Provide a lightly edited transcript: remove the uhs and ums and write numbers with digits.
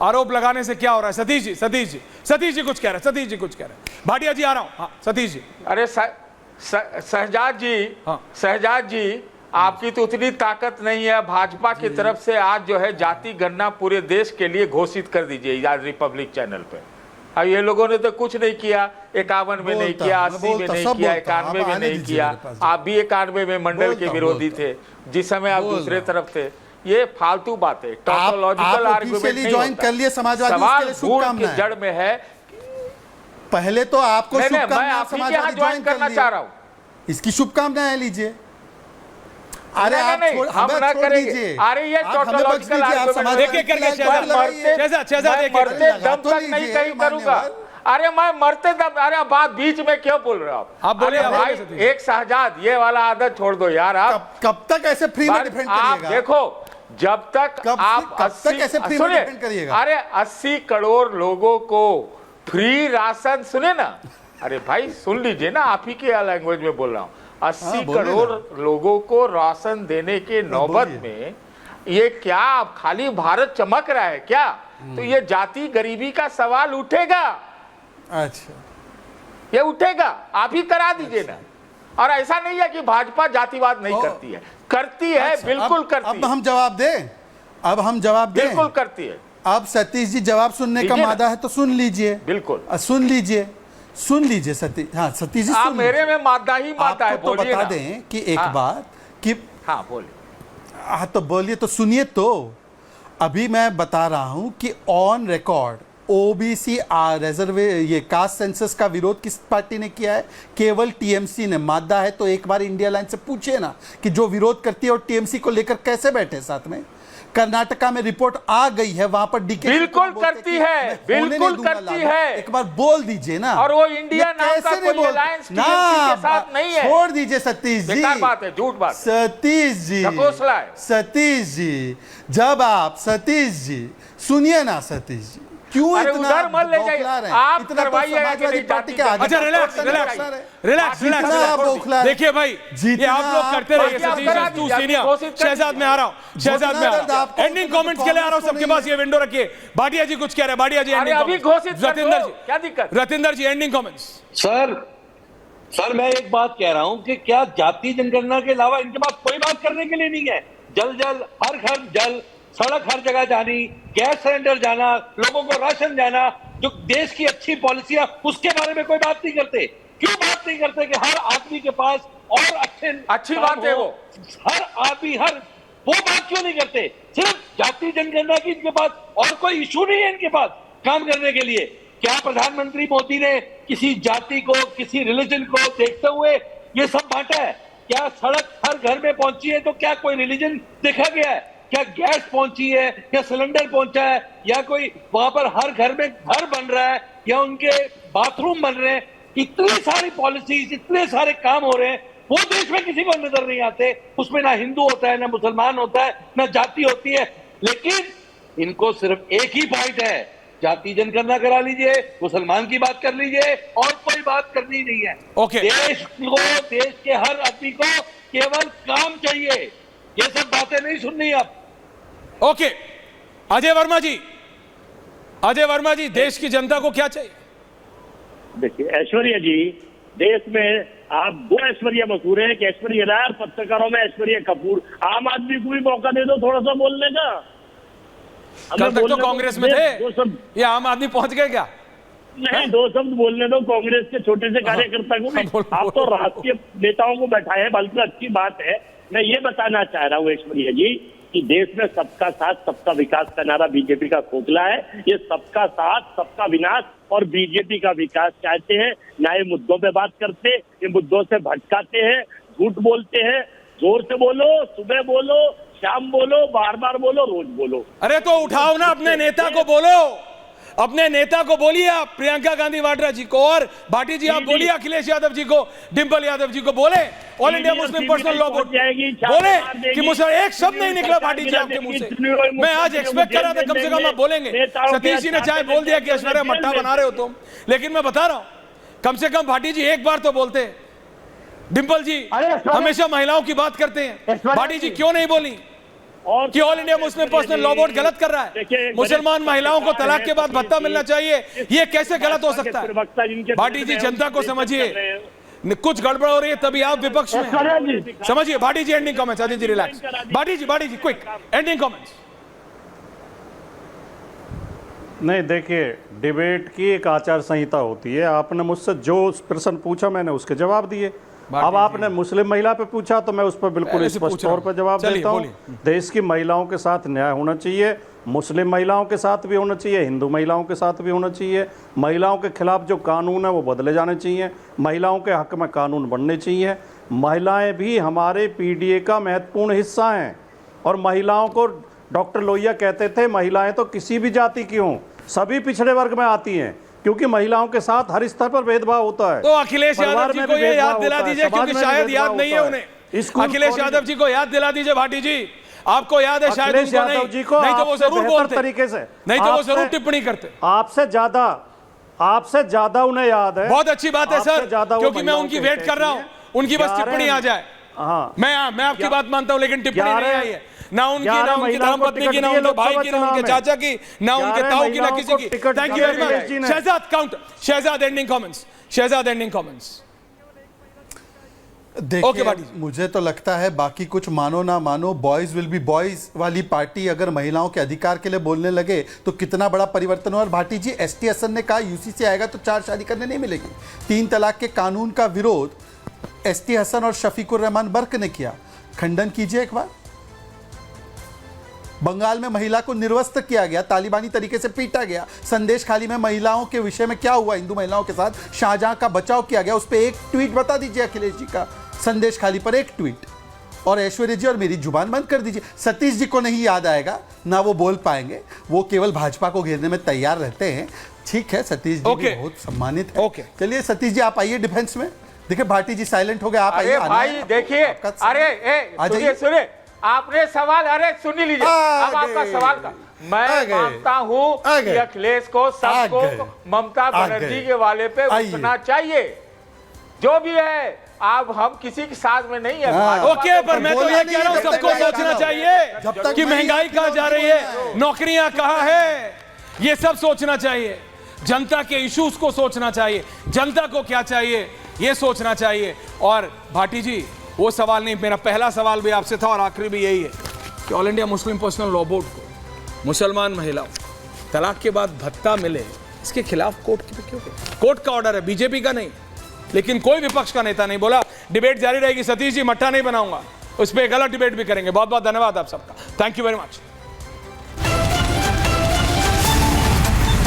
आरोप लगाने से क्या हो रहा है? सतीश जी कुछ कह रहे हैं, सतीश जी कुछ कह रहे हैं। भाटिया जी आ रहा हूं। हाँ सतीश जी। अरे शहजाद जी, हाँ। शहजाद जी, आपकी तो उतनी ताकत नहीं है। भाजपा की तरफ से आज जो है जाति गणना पूरे देश के लिए घोषित कर दीजिए आज रिपब्लिक चैनल पे। अब ये लोगों ने तो कुछ नहीं किया, 51 में नहीं किया, 80 में नहीं किया, 91 में नहीं किया। आप भी 91 में मंडल के विरोधी थे जिस समय आप दूसरे तरफ थे। ये फालतू बातें, टॉपोलॉजिकल आर्गुमेंट ज्वाइन कर लिए समाजवादी, सवाल भूल की जड़ में है। पहले तो आपको मैं आपके यहाँ ज्वाइन करना चाह रहा हूँ, इसकी शुभकामनाएं लीजिए। अरे आप हम ना करेंगे। अरे ये टोटोलॉजिकल आर्गुमेंट मरते दम तक नहीं कहीं करूंगा। अरे मैं मरते दम, अरे बात बीच में क्यों बोल रहे हो आप? बोलिए भाई एक शहजाद, ये वाला आदत छोड़ दो यार। आप कब तक ऐसे फ्री में डिफेंड करिएगा? आप देखो, जब तक आप 80, अरे 80 करोड़ लोगों को फ्री राशन, सुने ना, अरे भाई सुन लीजिए ना, आप ही के लैंग्वेज में बोल रहा हूँ। 80 करोड़ लोगों को राशन देने के नौबत में ये क्या खाली भारत चमक रहा है क्या? तो ये जाति गरीबी का सवाल उठेगा। अच्छा, ये उठेगा, आप ही करा दीजिए ना। और ऐसा नहीं है कि भाजपा जातिवाद नहीं करती है, करती है। अच्छा, बिल्कुल करती है। अब हम जवाब दें, बिल्कुल करती है। अब सतीश जी जवाब सुनने का मादा है तो सुन लीजिए। बिल्कुल सुन लीजिए सतीश। हाँ सतीश जी, आप मेरे में मादा ही मादा है। तो बता दें कि एक बात कि हाँ बोलिए। हाँ तो बोलिए, तो सुनिए। तो अभी मैं बता रहा हूं कि ऑन रिकॉर्ड ओबीसी रिजर्वे ये कास्ट सेंसस का विरोध किस पार्टी ने किया है? केवल टीएमसी ने। मादा है तो एक बार इंडिया लाइन से पूछिए ना कि जो विरोध करती है और टीएमसी को लेकर कैसे बैठे साथ में। कर्नाटका में रिपोर्ट आ गई है, वहां पर डीके बिल्कुल करती है, बिल्कुल करती है। एक बार बोल दीजिए ना। और वो इंडिया नाम का कोई अलायंस टीएमसी के साथ नहीं है। छोड़ दीजिए सतीश जी, बेकार बात है, झूठ बात। सतीश जी, जब आप सतीश जी सुनिए ना, सतीश जी क्यों इतना उधर मत ले जाइए आप, करवाइएगा कि नहीं जाति के आगे। अच्छा रिलैक्स। देखिए भाई, ये आप लोग करते रहिए। सतीश तू सीनियर। शहजाद में आ रहा हूं, एंडिंग कमेंट्स के लिए आ रहा हूं। सबके पास ये विंडो रखिए। भाटिया जी कुछ कह रहे हैं। भाटिया जी अभी घोषित, रतिंदर जी क्या दिक्कत? रतिंदर जी एंडिंग कमेंट्स। सर मैं एक बात कह रहा हूं कि क्या जाति जनगणना के अलावा इनके पास कोई बात करने के लिए नहीं है? जल हर घर जल, सड़क हर जगह जानी, गैस सिलेंडर जाना, लोगों को राशन जाना, जो देश की अच्छी पॉलिसियां, उसके बारे में कोई बात नहीं करते। क्यों बात नहीं करते कि हर आदमी के पास और अच्छी बात है वो, हर आदमी वो बात क्यों नहीं करते? सिर्फ जाति जनगणना की इनके पास और कोई इशू नहीं है इनके पास काम करने के लिए। क्या प्रधानमंत्री मोदी ने किसी जाति को, किसी रिलीजन को देखते हुए ये सब बांटा है? क्या सड़क हर घर में पहुंची है तो क्या कोई रिलीजन देखा गया है? क्या गैस पहुंची है, क्या सिलेंडर पहुंचा है, या कोई वहां पर हर घर में घर बन रहा है, या उनके बाथरूम बन रहे हैं? इतनी सारी पॉलिसीज, इतने सारे काम हो रहे हैं, वो देश में किसी को नजर नहीं आते। उसमें ना हिंदू होता है, ना मुसलमान होता है, ना जाति होती है। लेकिन इनको सिर्फ एक ही पॉइंट है, जाति जनगणना करा लीजिए, मुसलमान की बात कर लीजिए, और कोई बात करनी नहीं है। देश को, देश के हर आदमी को केवल काम चाहिए, ये सब बातें नहीं सुननी। आप ओके, अजय वर्मा जी, देश की जनता को क्या चाहिए? देखिए ऐश्वर्या जी, देश में आप दो ऐश्वर्या मशहूर है कि ऐश्वर्या राय और पत्रकारों में ऐश्वर्या कपूर। आम आदमी को भी मौका दे दो थोड़ा सा बोलने का। कल तक तो कांग्रेस में थे, ये आम आदमी पहुंच गए क्या? नहीं, दो शब्द बोलने दो कांग्रेस के छोटे से कार्यकर्ता को भी। आप तो राष्ट्रीय नेताओं को बैठाए हैं, बल्कि अच्छी बात है। मैं ये बताना चाह रहा हूँ ऐश्वर्या जी कि देश में सबका साथ सबका विकास का नारा बीजेपी का खोखला है। ये सबका साथ सबका विनाश और बीजेपी का विकास चाहते हैं। नए मुद्दों पे बात करते, ये मुद्दों से भटकाते हैं, झूठ बोलते हैं। जोर से बोलो, सुबह बोलो, शाम बोलो, बार बार बोलो, रोज बोलो। अरे तो उठाओ ना अपने नेता को, बोलो अपने नेता को, बोलिए आप प्रियंका गांधी वाड्रा जी को, और भाटी जी आप बोलिए अखिलेश यादव जी को, डिंपल यादव जी को, बोले all India Muslim personal law board बोले कि मुझे एक शब्द नहीं निकला भाटी जी आपके मुंह से। मैं आज एक्सपेक्ट कर रहा था कम से कम आप बोलेंगे। सतीश जी ने चाहे बोल दिया कि ऐश्वर्या मट्टा बना रहे हो तुम, लेकिन मैं बता रहा हूं कम से कम भाटी जी एक बार तो बोलते। डिंपल जी हमेशा महिलाओं की बात करते हैं, भाटी जी क्यों नहीं बोली? और कि all India Muslim personal law board गलत कर रहा है? मुसलमान महिलाओं को तलाक के बाद भत्ता मिलना चाहिए, ये कैसे गलत हो सकता है? भाटी जी, जनता को समझिए, कुछ गड़बड़ हो रही है तभी आप विपक्ष में। समझिए भाटी जी, ending comments. Ajay ji relax. Bhati जी क्विक एंडिंग कमेंट्स। नहीं, देखिए, डिबेट की एक आचार संहिता होती है। आपने मुझसे जो प्रश्न पूछा मैंने उसके जवाब दिए। अब आपने मुस्लिम महिला पे पूछा तो मैं उस पर बिल्कुल स्पष्ट तौर पर जवाब देता हूँ। देश की महिलाओं के साथ न्याय होना चाहिए, मुस्लिम महिलाओं के साथ भी होना चाहिए, हिंदू महिलाओं के साथ भी होना चाहिए। महिलाओं के खिलाफ जो कानून है वो बदले जाने चाहिए, महिलाओं के हक में कानून बनने चाहिए। महिलाएं भी हमारे पीडीए का महत्वपूर्ण हिस्सा हैं और महिलाओं को डॉक्टर लोहिया कहते थे महिलाएं तो किसी भी जाति की हों, सभी पिछड़े वर्ग में आती हैं, क्योंकि महिलाओं के साथ हर स्तर पर भेदभाव होता है। तो अखिलेश यादव जी को ये याद दिला दीजिए, क्योंकि शायद याद नहीं है उन्हें। अखिलेश यादव जी को याद दिला दीजिए। भाटी जी, आपको याद है शायद उनको नहीं, नहीं तो वो जरूर बोलते तरीके से, नहीं तो वो जरूर टिप्पणी करते। आपसे ज्यादा उन्हें याद है। बहुत अच्छी बात है सर, क्योंकि मैं उनकी वेट कर रहा हूं, उनकी बस टिप्पणी आ जाए। मैं आपकी बात मानता हूं, लेकिन टिप्पणी नहीं आई है, ना उनकी धर्मपत्नी की, ना उनके भाई की, ना उनके चाचा की, ना उनके ताऊ की, ना किसी की। Thank you very much. Shahzad counter, Shahzad ending comments, Shahzad ending comments. देखिए, मुझे तो लगता है बाकी कुछ मानो ना मानो, बॉयज विल बी बॉयज वाली पार्टी अगर महिलाओं के अधिकार के लिए बोलने लगे तो कितना बड़ा परिवर्तन हो। और भाटी जी, एसटी हसन ने कहा यूसीसी आएगा तो 4 शादी करने नहीं मिलेगी। 3 तलाक के कानून का विरोध एसटी हसन और शफीकुर रहमान बर्क ने किया, खंडन कीजिए एक बार। बंगाल में महिला को निर्वस्त्र किया गया, तालिबानी तरीके से पीटा गया। संदेश खाली में महिलाओं के विषय में क्या हुआ हिंदू महिलाओं के साथ, शाहजहां का बचाव किया गया, उस पर एक ट्वीट बता दीजिए अखिलेश जी का, संदेश खाली पर एक ट्वीट। और ऐश्वर्या जी और मेरी जुबान बंद कर दीजिए। सतीश जी को नहीं याद आएगा, ना वो बोल पाएंगे, वो केवल भाजपा को घेरने में तैयार रहते हैं। ठीक है, सतीश जी भी बहुत सम्मानित है। चलिए सतीश जी आप आइए डिफेंस में। देखिए भाटी जी साइलेंट हो गए, आप आइए। भाई देखिए, अरे सुनिए, आपने सवाल, अरे सुन लीजिए अब आपका सवाल का। मैं मानता हूँ कि अखिलेश को, सबको ममता बनर्जी के वाले पे उठना चाहिए, जो भी है। अब हम किसी के साथ में नहीं है। ओके, पर मैं तो ये कह रहा हूँ सबको सोचना चाहिए कि महंगाई कहाँ जा रही है, नौकरियां कहाँ है, ये सब सोचना चाहिए। जनता के इश्यूज को सोचना चाहिए, जनता को क्या चाहिए ये सोचना चाहिए। और भाटी जी, वो सवाल नहीं, मेरा पहला सवाल भी आपसे था और आखिरी भी यही है कि all India Muslim personal law board को मुसलमान महिलाओं तलाक के बाद भत्ता मिले, इसके खिलाफ कोर्ट का ऑर्डर है, बीजेपी का नहीं। लेकिन कोई विपक्ष का नेता नहीं बोला डिबेट जारी रहेगी। सतीश जी, मट्टा नहीं बनाऊंगा, उस पर गलत डिबेट भी करेंगे। बहुत बहुत धन्यवाद आप सबका। Thank you very much.